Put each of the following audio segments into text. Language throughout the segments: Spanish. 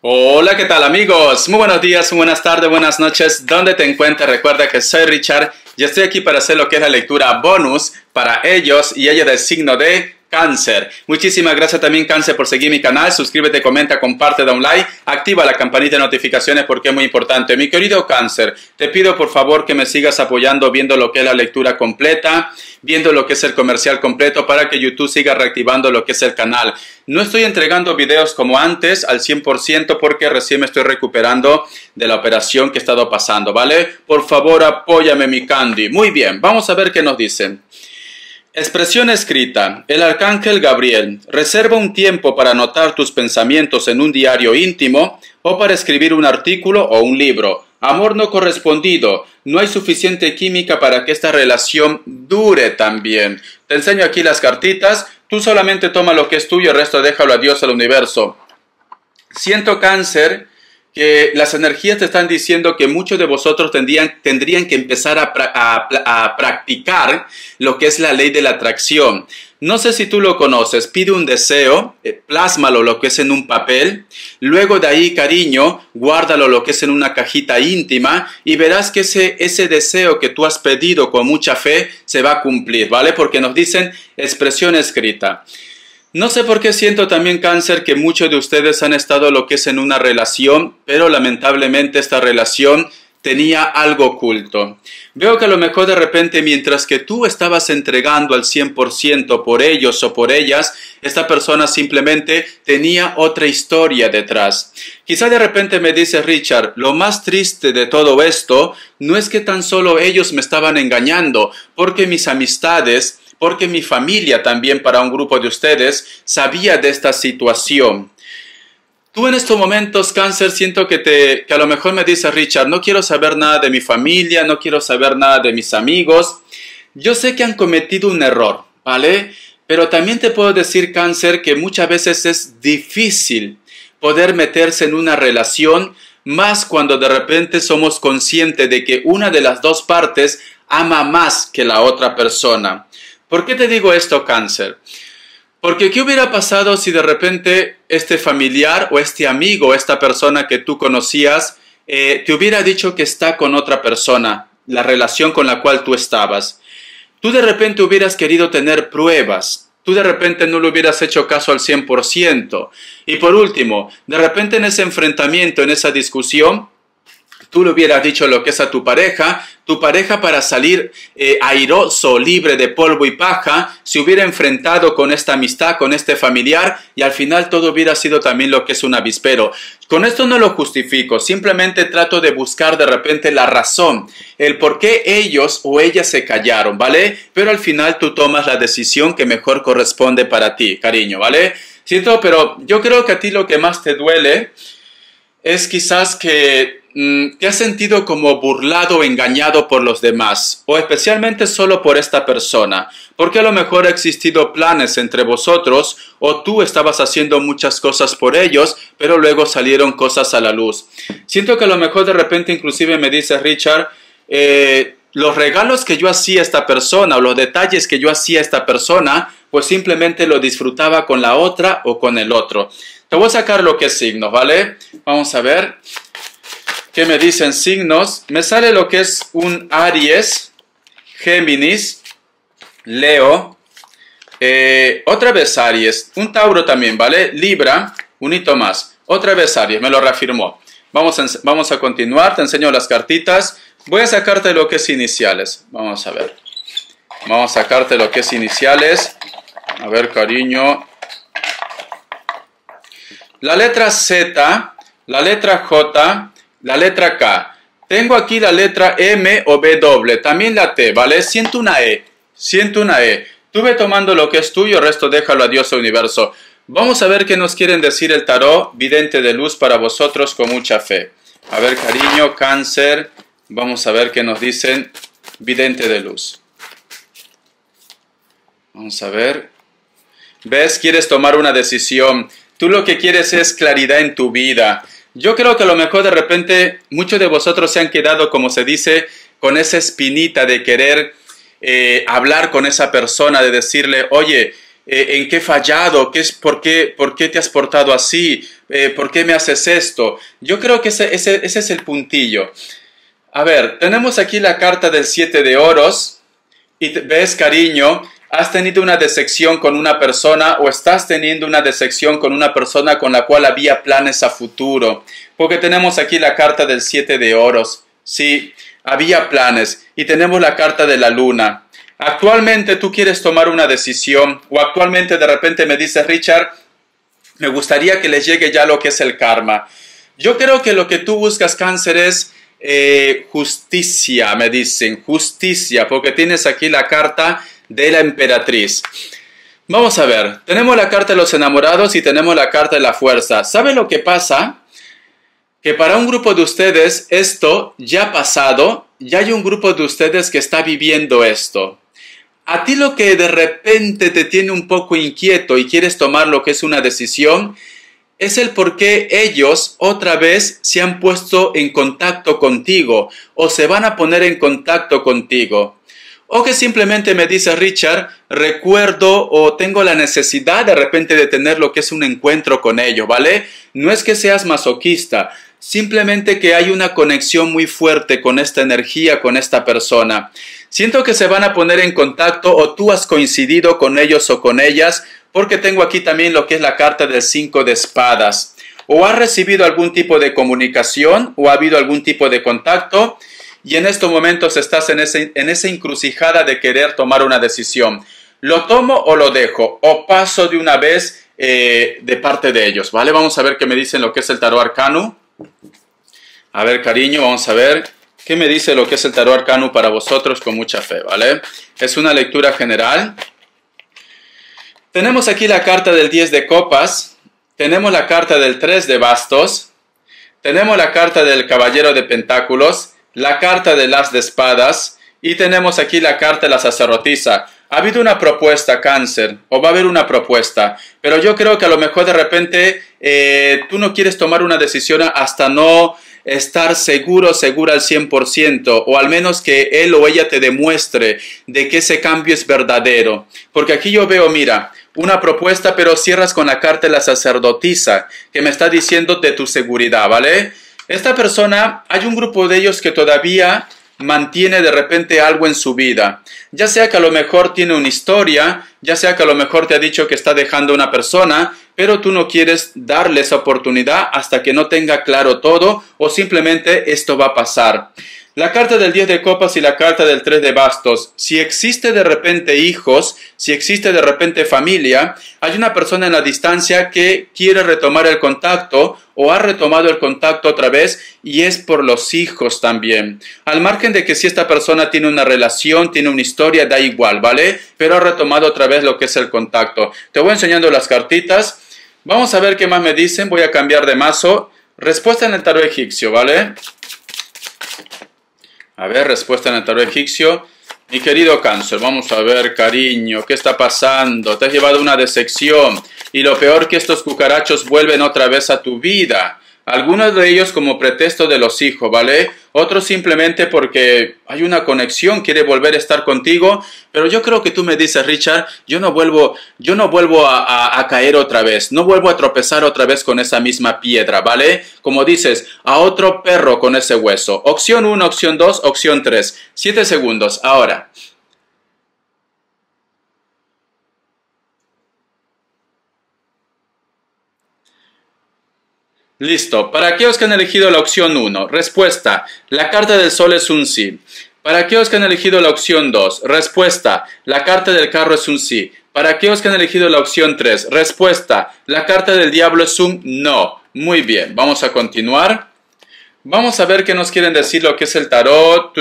Hola, ¿qué tal amigos? Muy buenos días, muy buenas tardes, buenas noches. ¿Dónde te encuentras? Recuerda que soy Richard y estoy aquí para hacer lo que es la lectura bonus para ellos y ella del signo de Cáncer. Muchísimas gracias también Cáncer por seguir mi canal. Suscríbete, comenta, comparte, da un like, activa la campanita de notificaciones porque es muy importante. Mi querido Cáncer, te pido por favor que me sigas apoyando viendo lo que es la lectura completa, viendo lo que es el comercial completo para que YouTube siga reactivando lo que es el canal. No estoy entregando videos como antes al 100% porque recién me estoy recuperando de la operación que he estado pasando, ¿vale? Por favor, apóyame, mi Candy. Muy bien, vamos a ver qué nos dicen. Expresión escrita. El arcángel Gabriel. Reserva un tiempo para anotar tus pensamientos en un diario íntimo o para escribir un artículo o un libro. Amor no correspondido. No hay suficiente química para que esta relación dure también. Te enseño aquí las cartitas. Tú solamente toma lo que es tuyo, el resto déjalo a Dios, al universo. Siento Cáncer que las energías te están diciendo que muchos de vosotros tendrían que empezar a practicar lo que es la ley de la atracción. No sé si tú lo conoces, pide un deseo, plásmalo lo que es en un papel, luego de ahí, cariño, guárdalo lo que es en una cajita íntima y verás que ese deseo que tú has pedido con mucha fe se va a cumplir, ¿vale? Porque nos dicen expresión escrita. No sé por qué siento también Cáncer que muchos de ustedes han estado lo que es en una relación, pero lamentablemente esta relación tenía algo oculto. Veo que a lo mejor de repente mientras que tú estabas entregando al 100% por ellos o por ellas, esta persona simplemente tenía otra historia detrás. Quizá de repente me dice Richard, lo más triste de todo esto no es que tan solo ellos me estaban engañando, porque mis amistades, porque mi familia también para un grupo de ustedes sabía de esta situación. Tú en estos momentos, Cáncer, siento que a lo mejor me dices, Richard, no quiero saber nada de mi familia, no quiero saber nada de mis amigos. Yo sé que han cometido un error, ¿vale? Pero también te puedo decir, Cáncer, que muchas veces es difícil poder meterse en una relación, más cuando de repente somos conscientes de que una de las dos partes ama más que la otra persona. ¿Por qué te digo esto, Cáncer? Porque ¿qué hubiera pasado si de repente este familiar o este amigo, esta persona que tú conocías, te hubiera dicho que está con otra persona, la relación con la cual tú estabas? Tú de repente hubieras querido tener pruebas, tú de repente no le hubieras hecho caso al 100%. Y por último, de repente en ese enfrentamiento, en esa discusión, tú le hubieras dicho lo que es a tu pareja para salir airoso, libre de polvo y paja, se hubiera enfrentado con esta amistad, con este familiar, y al final todo hubiera sido también lo que es un avispero. Con esto no lo justifico, simplemente trato de buscar de repente la razón, el por qué ellos o ellas se callaron, ¿vale? Pero al final tú tomas la decisión que mejor corresponde para ti, cariño, ¿vale? Siento, pero yo creo que a ti lo que más te duele es quizás que te has sentido como burlado o engañado por los demás, o especialmente solo por esta persona, porque a lo mejor ha existido planes entre vosotros, o tú estabas haciendo muchas cosas por ellos, pero luego salieron cosas a la luz. Siento que a lo mejor de repente inclusive me dice Richard, los regalos que yo hacía a esta persona, o los detalles que yo hacía a esta persona, pues simplemente lo disfrutaba con la otra o con el otro. Te voy a sacar lo que es signos, ¿vale? Vamos a ver qué me dicen signos. Me sale lo que es un Aries, Géminis, Leo, otra vez Aries, un Tauro también, ¿vale? Libra, un hito más. Otra vez Aries, me lo reafirmó. Vamos a continuar, te enseño las cartitas. Voy a sacarte lo que es iniciales. Vamos a ver. Vamos a sacarte lo que es iniciales. A ver, cariño. La letra Z, la letra J, la letra K. Tengo aquí la letra M o B doble, también la T, ¿vale? Siento una E, siento una E. Tú ve tomando lo que es tuyo, el resto déjalo a Dios, al universo. Vamos a ver qué nos quieren decir el tarot, vidente de luz para vosotros con mucha fe. A ver, cariño, Cáncer, vamos a ver qué nos dicen, vidente de luz. Vamos a ver. ¿Ves? Quieres tomar una decisión. Tú lo que quieres es claridad en tu vida. Yo creo que a lo mejor de repente muchos de vosotros se han quedado, como se dice, con esa espinita de querer hablar con esa persona, de decirle, oye, en qué he fallado, por qué te has portado así, por qué me haces esto. Yo creo que ese es el puntillo. A ver, tenemos aquí la carta del 7 de oros y ves, cariño, has tenido una decepción con una persona o estás teniendo una decepción con una persona con la cual había planes a futuro. Porque tenemos aquí la carta del 7 de oros. Sí, había planes y tenemos la carta de la luna. Actualmente tú quieres tomar una decisión o actualmente de repente me dices, Richard, me gustaría que les llegue ya lo que es el karma. Yo creo que lo que tú buscas, Cáncer, es justicia, me dicen, justicia, porque tienes aquí la carta de la emperatriz. Vamos a ver, tenemos la carta de los enamorados y tenemos la carta de la fuerza. ¿Sabe lo que pasa? Que para un grupo de ustedes esto ya ha pasado, ya hay un grupo de ustedes que está viviendo esto. A ti lo que de repente te tiene un poco inquieto y quieres tomar lo que es una decisión es el por qué ellos otra vez se han puesto en contacto contigo o se van a poner en contacto contigo. O que simplemente me dice, Richard, recuerdo o tengo la necesidad de repente de tener lo que es un encuentro con ellos, ¿vale? No es que seas masoquista, simplemente que hay una conexión muy fuerte con esta energía, con esta persona. Siento que se van a poner en contacto o tú has coincidido con ellos o con ellas, porque tengo aquí también lo que es la carta del 5 de espadas. O has recibido algún tipo de comunicación o ha habido algún tipo de contacto y en estos momentos estás en esa encrucijada de querer tomar una decisión. ¿Lo tomo o lo dejo? ¿O paso de una vez de parte de ellos? ¿Vale? Vamos a ver qué me dicen lo que es el tarot arcano. A ver, cariño, vamos a ver qué me dice lo que es el tarot arcano para vosotros con mucha fe, ¿vale? Es una lectura general. Tenemos aquí la carta del 10 de copas. Tenemos la carta del 3 de bastos. Tenemos la carta del caballero de pentáculos. La carta del as de espadas y tenemos aquí la carta de la sacerdotisa. Ha habido una propuesta, Cáncer, o va a haber una propuesta, pero yo creo que a lo mejor de repente tú no quieres tomar una decisión hasta no estar segura al 100%, o al menos que él o ella te demuestre de que ese cambio es verdadero. Porque aquí yo veo, mira, una propuesta, pero cierras con la carta de la sacerdotisa, que me está diciendo de tu seguridad, ¿vale? Esta persona, hay un grupo de ellos que todavía mantiene de repente algo en su vida. Ya sea que a lo mejor tiene una historia, ya sea que a lo mejor te ha dicho que está dejando una persona, pero tú no quieres darle esa oportunidad hasta que no tenga claro todo o simplemente esto va a pasar. La carta del 10 de copas y la carta del 3 de bastos. Si existe de repente hijos, si existe de repente familia, hay una persona en la distancia que quiere retomar el contacto o ha retomado el contacto otra vez y es por los hijos también. Al margen de que si esta persona tiene una relación, tiene una historia, da igual, ¿vale? Pero ha retomado otra vez lo que es el contacto. Te voy enseñando las cartitas. Vamos a ver qué más me dicen. Voy a cambiar de mazo. Respuesta en el tarot egipcio, ¿vale? A ver, respuesta en el tarot egipcio. Mi querido Cáncer, vamos a ver, cariño, ¿qué está pasando? Te has llevado una decepción y lo peor que estos cucarachos vuelven otra vez a tu vida. Algunos de ellos como pretexto de los hijos, ¿vale? Otros simplemente porque hay una conexión, quiere volver a estar contigo. Pero yo creo que tú me dices, Richard, yo no vuelvo a caer otra vez. No vuelvo a tropezar otra vez con esa misma piedra, ¿vale? Como dices, a otro perro con ese hueso. Opción 1, opción 2, opción 3. 7 segundos. Ahora. Listo. Para aquellos que han elegido la opción 1, respuesta, la carta del sol es un sí. Para aquellos que han elegido la opción 2, respuesta, la carta del carro es un sí. Para aquellos que han elegido la opción 3, respuesta, la carta del diablo es un no. Muy bien, vamos a continuar. Vamos a ver qué nos quieren decir lo que es el tarot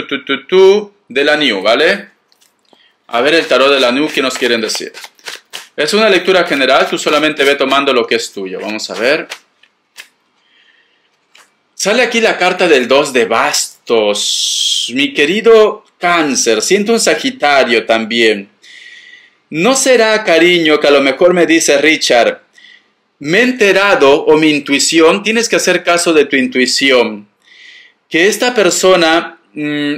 de la New, ¿vale? A ver el tarot de la New, ¿qué nos quieren decir? Es una lectura general, tú solamente ve tomando lo que es tuyo. Vamos a ver. Sale aquí la carta del 2 de bastos. Mi querido Cáncer, siento un Sagitario también. ¿No será, cariño, que a lo mejor me dice Richard, me he enterado o mi intuición, tienes que hacer caso de tu intuición, que esta persona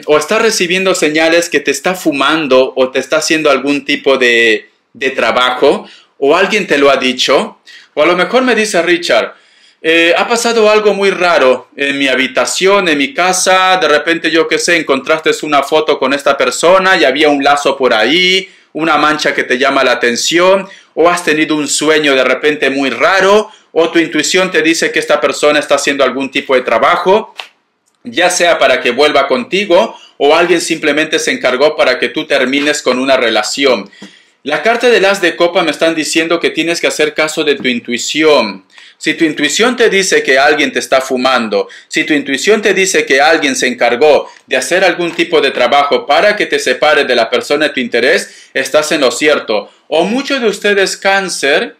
o está recibiendo señales que te está fumando o te está haciendo algún tipo de de trabajo, o alguien te lo ha dicho, o a lo mejor me dice Richard, ha pasado algo muy raro en mi habitación, en mi casa, de repente yo qué sé, encontraste una foto con esta persona y había un lazo por ahí, una mancha que te llama la atención, o has tenido un sueño de repente muy raro, o tu intuición te dice que esta persona está haciendo algún tipo de trabajo, ya sea para que vuelva contigo, o alguien simplemente se encargó para que tú termines con una relación. La carta del As de Copa me están diciendo que tienes que hacer caso de tu intuición. Si tu intuición te dice que alguien te está fumando, si tu intuición te dice que alguien se encargó de hacer algún tipo de trabajo para que te separe de la persona de tu interés, estás en lo cierto. O muchos de ustedes, Cáncer,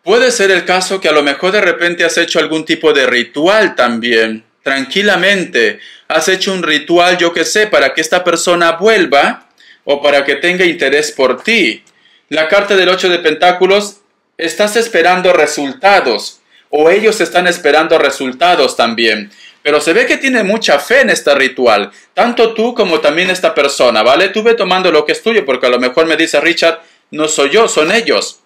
puede ser el caso que a lo mejor de repente has hecho algún tipo de ritual también. Tranquilamente, has hecho un ritual, yo qué sé, para que esta persona vuelva o para que tenga interés por ti. La carta del 8 de Pentáculos, estás esperando resultados, o ellos están esperando resultados también. Pero se ve que tiene mucha fe en este ritual, tanto tú como también esta persona, ¿vale? Tú ve tomando lo que es tuyo, porque a lo mejor me dice Richard, no soy yo, son ellos.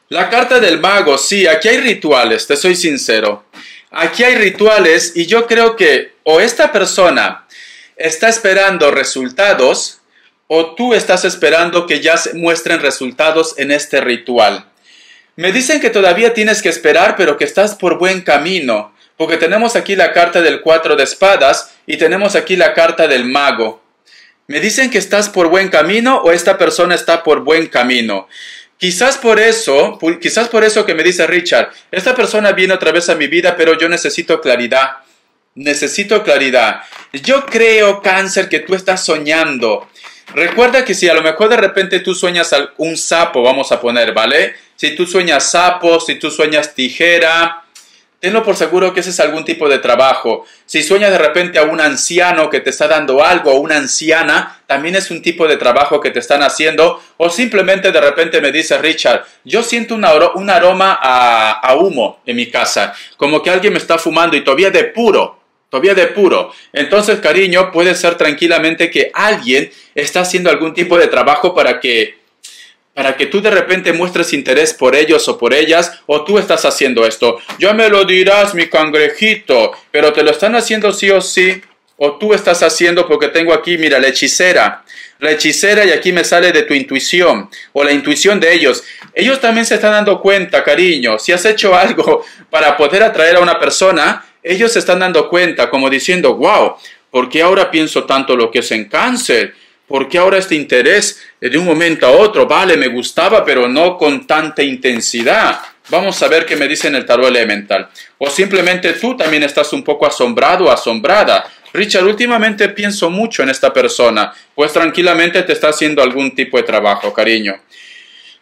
La carta del mago, sí, aquí hay rituales, te soy sincero. Aquí hay rituales y yo creo que o esta persona está esperando resultados, o tú estás esperando que ya se muestren resultados en este ritual. Me dicen que todavía tienes que esperar, pero que estás por buen camino, porque tenemos aquí la carta del 4 de espadas y tenemos aquí la carta del mago. Me dicen que estás por buen camino o esta persona está por buen camino. Quizás por eso que me dice Richard, esta persona viene otra vez a mi vida, pero yo necesito claridad. Necesito claridad. Yo creo, Cáncer, que tú estás soñando. Recuerda que si a lo mejor de repente tú sueñas un sapo, vamos a poner, ¿vale? Si tú sueñas sapo, si tú sueñas tijera, tenlo por seguro que ese es algún tipo de trabajo. Si sueñas de repente a un anciano que te está dando algo, o una anciana, también es un tipo de trabajo que te están haciendo. O simplemente de repente me dice Richard, yo siento un aroma a humo en mi casa, como que alguien me está fumando y todavía de puro. Entonces, cariño, puede ser tranquilamente que alguien está haciendo algún tipo de trabajo para que tú de repente muestres interés por ellos o por ellas, o tú estás haciendo esto. Ya me lo dirás, mi cangrejito, pero te lo están haciendo sí o sí, o tú estás haciendo porque tengo aquí, mira, la hechicera y aquí me sale de tu intuición, o la intuición de ellos. Ellos también se están dando cuenta, cariño, si has hecho algo para poder atraer a una persona, ellos se están dando cuenta, como diciendo, wow, ¿por qué ahora pienso tanto lo que es en Cáncer? ¿Por qué ahora este interés de un momento a otro? Vale, me gustaba, pero no con tanta intensidad. Vamos a ver qué me dice en el tarot elemental. O simplemente tú también estás un poco asombrado o asombrada. Richard, últimamente pienso mucho en esta persona. Pues tranquilamente te está haciendo algún tipo de trabajo, cariño.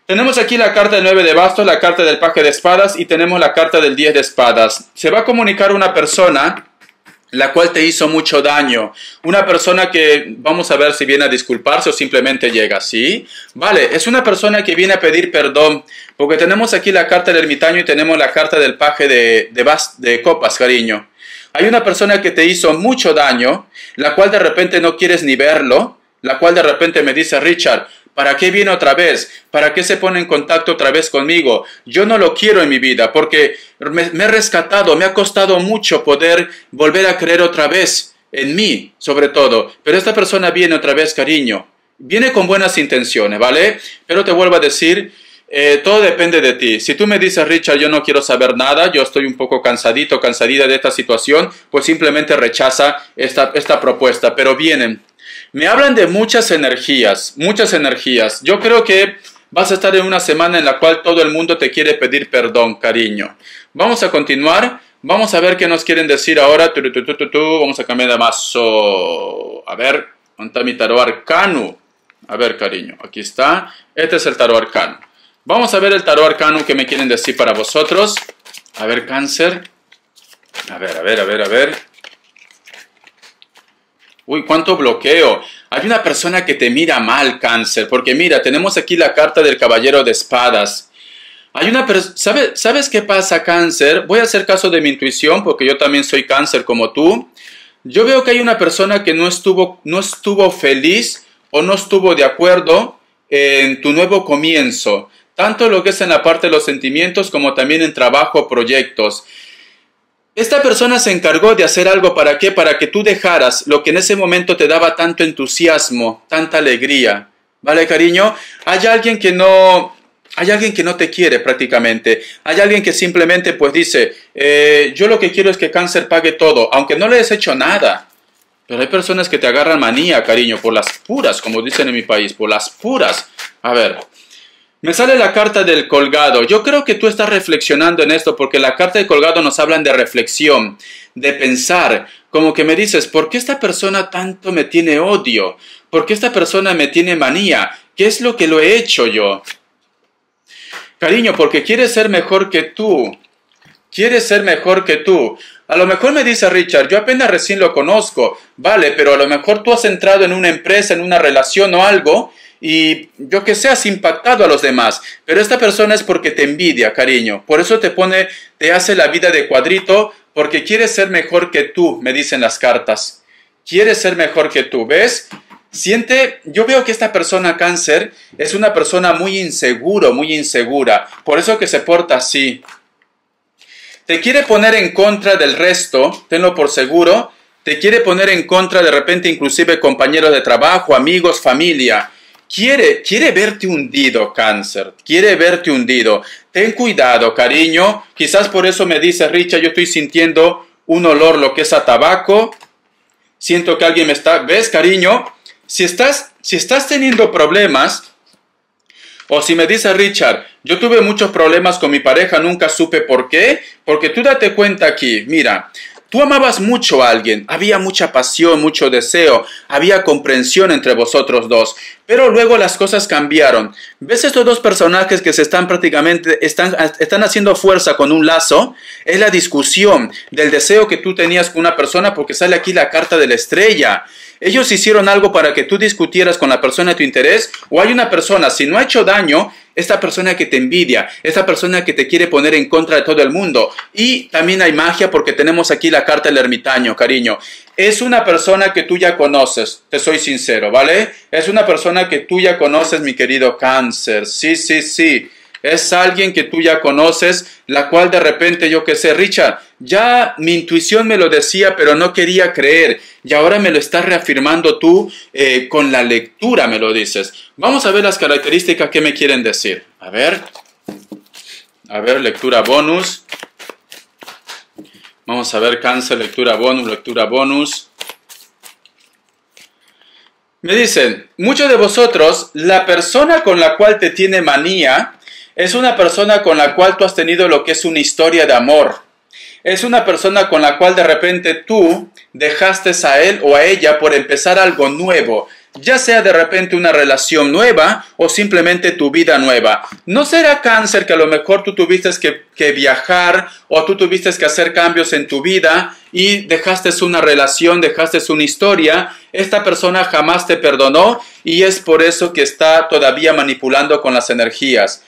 Tenemos aquí la carta del 9 de bastos, la carta del paje de espadas y tenemos la carta del 10 de espadas. Se va a comunicar una persona la cual te hizo mucho daño. Una persona que vamos a ver si viene a disculparse o simplemente llega, ¿sí? Vale, es una persona que viene a pedir perdón, porque tenemos aquí la carta del ermitaño y tenemos la carta del paje de copas, cariño. Hay una persona que te hizo mucho daño, la cual de repente no quieres ni verlo, la cual de repente me dice, Richard, ¿para qué viene otra vez? ¿Para qué se pone en contacto otra vez conmigo? Yo no lo quiero en mi vida porque me he rescatado, me ha costado mucho poder volver a creer otra vez en mí, sobre todo. Pero esta persona viene otra vez, cariño. Viene con buenas intenciones, ¿vale? Pero te vuelvo a decir, todo depende de ti. Si tú me dices, Richard, yo no quiero saber nada, yo estoy un poco cansadita de esta situación, pues simplemente rechaza esta propuesta. Pero vienen. Me hablan de muchas energías. Yo creo que vas a estar en una semana en la cual todo el mundo te quiere pedir perdón, cariño. Vamos a continuar. Vamos a ver qué nos quieren decir ahora. Vamos a cambiar de mazo. A ver, ¿dónde está mi tarot arcano? A ver, cariño, aquí está. Este es el tarot arcano. Vamos a ver el tarot arcano que me quieren decir para vosotros. A ver, Cáncer. A ver. Uy, cuánto bloqueo. Hay una persona que te mira mal, Cáncer, porque mira, tenemos aquí la carta del caballero de espadas. Hay una persona, ¿sabes qué pasa, Cáncer? Voy a hacer caso de mi intuición, porque yo también soy Cáncer como tú. Yo veo que hay una persona que no estuvo feliz o no estuvo de acuerdo en tu nuevo comienzo, tanto lo que es en la parte de los sentimientos como también en trabajo, proyectos. Esta persona se encargó de hacer algo, ¿para qué? Para que tú dejaras lo que en ese momento te daba tanto entusiasmo, tanta alegría. ¿Vale, cariño? Hay alguien que no te quiere prácticamente. Hay alguien que simplemente pues dice, yo lo que quiero es que Cáncer pague todo, aunque no le hayas hecho nada. Pero hay personas que te agarran manía, cariño, por las puras, como dicen en mi país, por las puras. A ver, me sale la carta del colgado. Yo creo que tú estás reflexionando en esto, porque la carta del colgado nos hablan de reflexión, de pensar. Como que me dices, ¿por qué esta persona tanto me tiene odio? ¿Por qué esta persona me tiene manía? ¿Qué es lo que lo he hecho yo? Cariño, porque quiere ser mejor que tú. Quiere ser mejor que tú. A lo mejor me dice Richard, yo apenas recién lo conozco, vale, pero a lo mejor tú has entrado en una empresa, en una relación o algo, y yo que sé, has impactado a los demás. Pero esta persona es porque te envidia, cariño. Por eso te hace la vida de cuadrito, porque quiere ser mejor que tú, me dicen las cartas. Quiere ser mejor que tú, ¿ves? Yo veo que esta persona Cáncer es una persona muy insegura. Por eso que se porta así. Te quiere poner en contra del resto, tenlo por seguro. Te quiere poner en contra de repente inclusive compañeros de trabajo, amigos, familia. Quiere verte hundido, Cáncer. Quiere verte hundido. Ten cuidado, cariño. Quizás por eso me dice Richard, yo estoy sintiendo un olor, lo que es a tabaco. Siento que alguien me está... ¿Ves, cariño? Si estás teniendo problemas... O si me dice Richard, yo tuve muchos problemas con mi pareja, nunca supe por qué. Porque tú date cuenta aquí, mira, tú amabas mucho a alguien, había mucha pasión, mucho deseo, había comprensión entre vosotros dos. Pero luego las cosas cambiaron. ¿Ves estos dos personajes que están haciendo fuerza con un lazo? Es la discusión del deseo que tú tenías con una persona, porque sale aquí la carta de la estrella. Ellos hicieron algo para que tú discutieras con la persona de tu interés, o hay una persona, si no ha hecho daño, esta persona que te envidia, esta persona que te quiere poner en contra de todo el mundo. Y también hay magia porque tenemos aquí la carta del ermitaño, cariño. Es una persona que tú ya conoces, te soy sincero, ¿vale? Es una persona que tú ya conoces, mi querido Cáncer. Sí. Es alguien que tú ya conoces, la cual de repente, yo qué sé, Richard, ya mi intuición me lo decía, pero no quería creer. Y ahora me lo estás reafirmando tú con la lectura, me lo dices. Vamos a ver las características que me quieren decir. A ver, lectura bonus. Vamos a ver, Cáncer, lectura bonus. Me dicen, muchos de vosotros, la persona con la cual te tiene manía, es una persona con la cual tú has tenido lo que es una historia de amor. Es una persona con la cual de repente tú dejaste a él o a ella por empezar algo nuevo. Ya sea de repente una relación nueva o simplemente tu vida nueva. ¿No será, Cáncer, que a lo mejor tú tuviste que viajar o tú tuviste que hacer cambios en tu vida y dejaste una relación, dejaste una historia? Esta persona jamás te perdonó y es por eso que está todavía manipulando con las energías.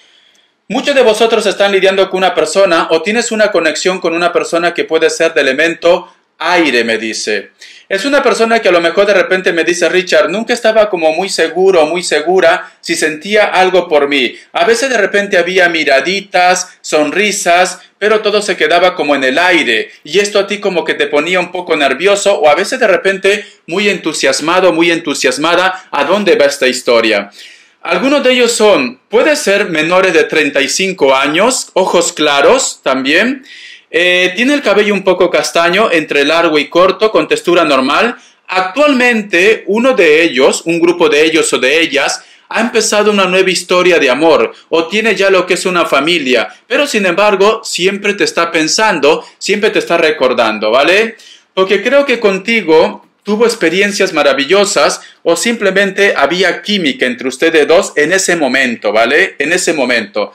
Muchos de vosotros están lidiando con una persona o tienes una conexión con una persona que puede ser de elemento aire, me dice. Es una persona que a lo mejor de repente me dice, Richard, nunca estaba como muy seguro o muy segura si sentía algo por mí. A veces de repente había miraditas, sonrisas, pero todo se quedaba como en el aire. Y esto a ti como que te ponía un poco nervioso o a veces de repente muy entusiasmado, muy entusiasmada. ¿A dónde va esta historia? Algunos de ellos puede ser menores de 35 años, ojos claros también. Tiene el cabello un poco castaño, entre largo y corto, con textura normal. Actualmente, un grupo de ellos o de ellas, ha empezado una nueva historia de amor o tiene ya lo que es una familia. Pero sin embargo, siempre te está pensando, siempre te está recordando, ¿vale? Porque creo que contigo tuvo experiencias maravillosas o simplemente había química entre ustedes dos en ese momento, ¿vale? En ese momento.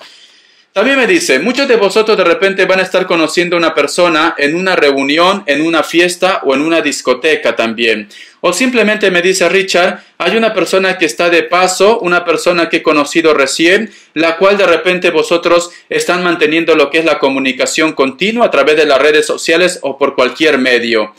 También me dice, muchos de vosotros de repente van a estar conociendo a una persona en una reunión, en una fiesta o en una discoteca también. O simplemente me dice Richard, hay una persona que está de paso, una persona que he conocido recién, la cual de repente vosotros están manteniendo lo que es la comunicación continua a través de las redes sociales o por cualquier medio.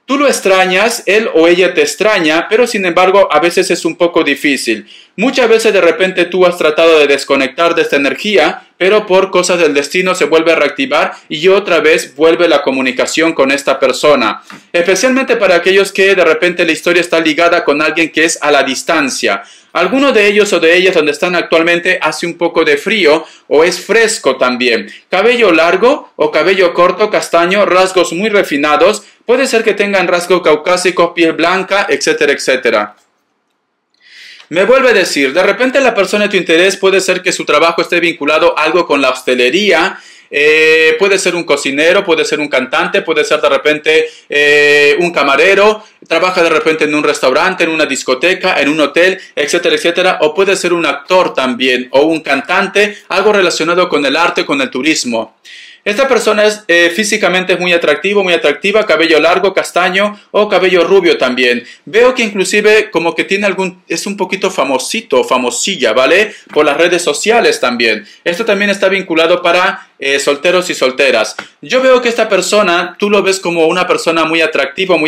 Tú lo extrañas, él o ella te extraña, pero sin embargo a veces es un poco difícil. Muchas veces de repente tú has tratado de desconectar de esta energía, pero por cosas del destino se vuelve a reactivar y otra vez vuelve la comunicación con esta persona. Especialmente para aquellos que de repente la historia está ligada con alguien que es a la distancia. Algunos de ellos o de ellas donde están actualmente hace un poco de frío o es fresco también. Cabello largo o cabello corto, castaño, rasgos muy refinados. Puede ser que tengan rasgos caucásicos, piel blanca, etcétera, etcétera. Me vuelve a decir, de repente la persona de tu interés puede ser que su trabajo esté vinculado a algo con la hostelería, puede ser un cocinero, puede ser un cantante, puede ser de repente un camarero, trabaja de repente en un restaurante, en una discoteca, en un hotel, etcétera, etcétera, o puede ser un actor también, o un cantante, algo relacionado con el arte, con el turismo. Esta persona es físicamente muy atractivo, muy atractiva, cabello largo, castaño o cabello rubio también. Veo que inclusive como que tiene es un poquito famosito, famosilla, ¿vale? Por las redes sociales también. Esto también está vinculado para solteros y solteras. Yo veo que esta persona, tú lo ves como una persona muy atractiva o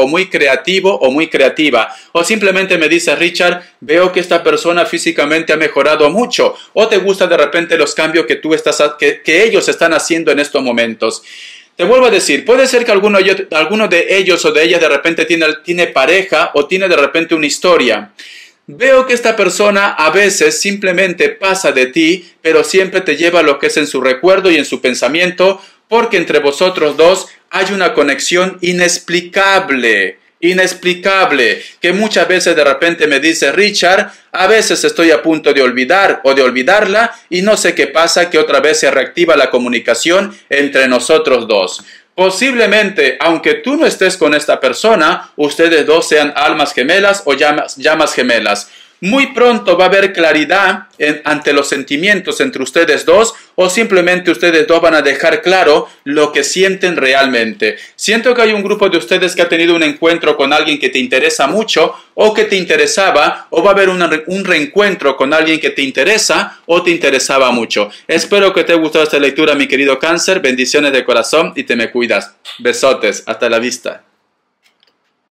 muy creativo o muy creativa. O simplemente me dice, Richard, veo que esta persona físicamente ha mejorado mucho. O te gusta de repente los cambios que que ellos están haciendo en estos momentos. Te vuelvo a decir, puede ser que alguno de ellos o de ellas de repente tiene pareja o tiene de repente una historia. Veo que esta persona a veces simplemente pasa de ti, pero siempre te lleva a lo que es en su recuerdo y en su pensamiento, porque entre vosotros dos hay una conexión inexplicable, que muchas veces de repente me dice, Richard, a veces estoy a punto de olvidar o de olvidarla y no sé qué pasa, que otra vez se reactiva la comunicación entre nosotros dos. Posiblemente, aunque tú no estés con esta persona, ustedes dos sean almas gemelas o llamas gemelas. Muy pronto va a haber claridad ante los sentimientos entre ustedes dos, o simplemente ustedes dos van a dejar claro lo que sienten realmente. Siento que hay un grupo de ustedes que ha tenido un encuentro con alguien que te interesa mucho o que te interesaba, o va a haber un reencuentro con alguien que te interesa o te interesaba mucho. Espero que te haya gustado esta lectura, mi querido Cáncer. Bendiciones de corazón y te me cuidas. Besotes. Hasta la vista.